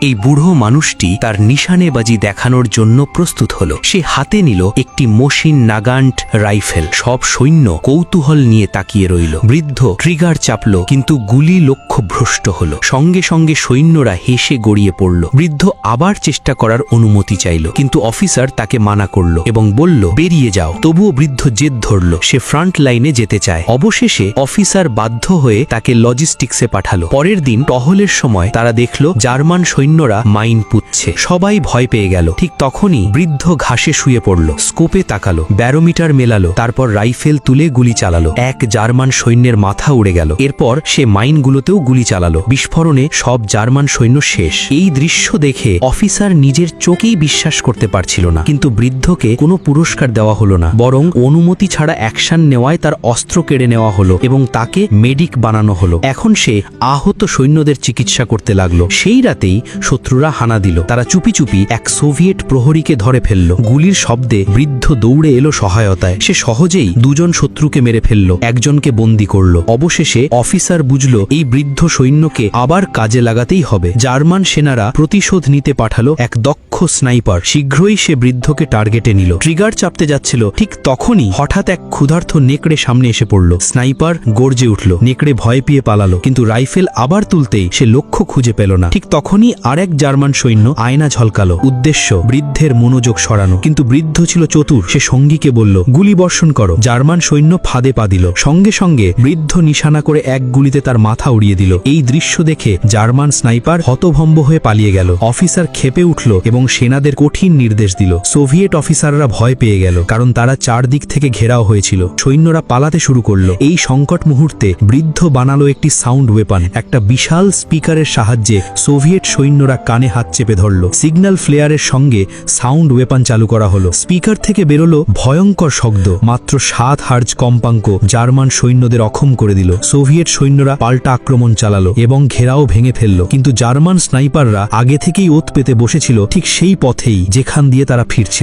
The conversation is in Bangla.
এই বুড়ো মানুষটি তার নিশানেবাজি দেখানোর জন্য প্রস্তুত হলো। সে হাতে নিল একটি মশিন নাগান্ট রাইফেল। সব সৈন্য কৌতূহল নিয়ে তাকিয়ে রইল। বৃদ্ধ ট্রিগার চাপল, কিন্তু গুলি লক্ষ্যভ্রষ্ট হলো। সঙ্গে সঙ্গে সৈন্যরা হেসে গড়িয়ে পড়ল। বৃদ্ধ আবার চেষ্টা করার অনুমতি চাইল, কিন্তু অফিসার তাকে মানা করল এবং বলল, বেরিয়ে যাও। তবুও বৃদ্ধ জেদ ধরল, সে ফ্রন্ট লাইনে যেতে চায়। অবশেষে অফিসার বাধ্য হয়ে তাকে লজিস্টিক্সে পাঠালো। পরের দিন টহলের সময় তারা দেখল জার্মান সৈন্যরা মাইন পুঁতছে। সবাই ভয় পেয়ে গেল। ঠিক তখনই বৃদ্ধ ঘাসে শুয়ে পড়ল, স্কোপে তাকালো, ব্যারোমিটার মেলালো, তারপর রাইফেল তুলে গুলি চালালো। এক জার্মান সৈন্যের মাথা উড়ে গেল। এরপর সে মাইনগুলোতেও গুলি চালালো। বিস্ফোরণে সব জার্মান সৈন্য শেষ। এই দৃশ্য দেখে অফিসার নিজের চোখেই বিশ্বাস করতে পারছিল না। কিন্তু বৃদ্ধকে কোনো পুরস্কার দেওয়া হলো না, বরং অনুমতি ছাড়া অ্যাকশন নেওয়ায় তার অস্ত্র কেড়ে নেওয়া হলো এবং তাকে মেডিক বানানো হলো। এখন সে আহত সৈন্যদের চিকিৎসা করতে লাগলো। সেই রাতেই শত্রুরা হানা দিল। তারা চুপি চুপি এক সোভিয়েট প্রহরীকে ধরে ফেলল। গুলির শব্দে বৃদ্ধ দৌড়ে এলো সহায়তায়। সে সহজেই দুজন শত্রুকে মেরে ফেলল, একজনকে বন্দী করল। অবশেষে অফিসার বুঝল এই বৃদ্ধ সৈন্যকে আবার কাজে লাগাতেই হবে। জার্মান সেনারা প্রতিশোধ নিতে পাঠালো এক দক্ষ স্নাইপার। শীঘ্রই সে বৃদ্ধকে টার্গেটে নিল। ট্রিগার চাপতে যাচ্ছিল, ঠিক তখনই হঠাৎ এক ক্ষুধার্ত নেকড়ে সামনে এসে পড়ল। স্নাইপার গর্জে উঠল। নেকড়ে ভয় পেয়ে পালালো, কিন্তু রাইফেল আবার তুলতেই সে লক্ষ্য খুঁজে পেল না। ঠিক তখনই আরেক জার্মান সৈন্য আয়না ঝলকালো। উদ্দেশ্য বৃদ্ধের মনোযোগ সরানো, কিন্তু বৃদ্ধ ছিল চতুর। সে সঙ্গীকে বলল, গুলি বর্ষণ করো। জার্মান সৈন্য ফাঁদে পা দিল। সঙ্গে সঙ্গে বৃদ্ধ নিশানা করে এক গুলিতে তার মাথা উড়িয়ে দিল। এই দৃশ্য দেখে জার্মান স্নাইপার হতভম্ব হয়ে পালিয়ে গেল। অফিসার ক্ষেপে উঠল এবং সেনাদের কঠিন নির্দেশ দিল। সোভিয়েট অফিসাররা ভয় পেয়ে গেল, কারণ তারা চারদিক থেকে ঘেরাও হয়েছিল। সৈন্যরা পালাতে শুরু করলো। এই সংকট মুহূর্তে বৃদ্ধ বানালো একটি সাউন্ড ওয়েপন। একটা বিশাল স্পিকারের সাহায্যে সোভিয়েট সৈন্যরা কানে হাত চেপে ধরল। সিগন্যাল ফ্লেয়ারের সঙ্গে সাউন্ড ওয়েপন চালু করা হলো। স্পিকার থেকে বেরোলো ভয়ঙ্কর শব্দ। মাত্র 7 হার্জ কম্পাঙ্ক জার্মান সৈন্যদের অক্ষম করে দিল। সোভিয়েট সৈন্যরা পাল্টা আক্রমণ চালালো এবং ঘেরাও ভেঙে ফেলল। কিন্তু জার্মান স্নাইপাররা আগে থেকেই ওত পেতে বসেছিল ঠিক সেই পথেই যেখান দিয়ে তারা ফিরছিল।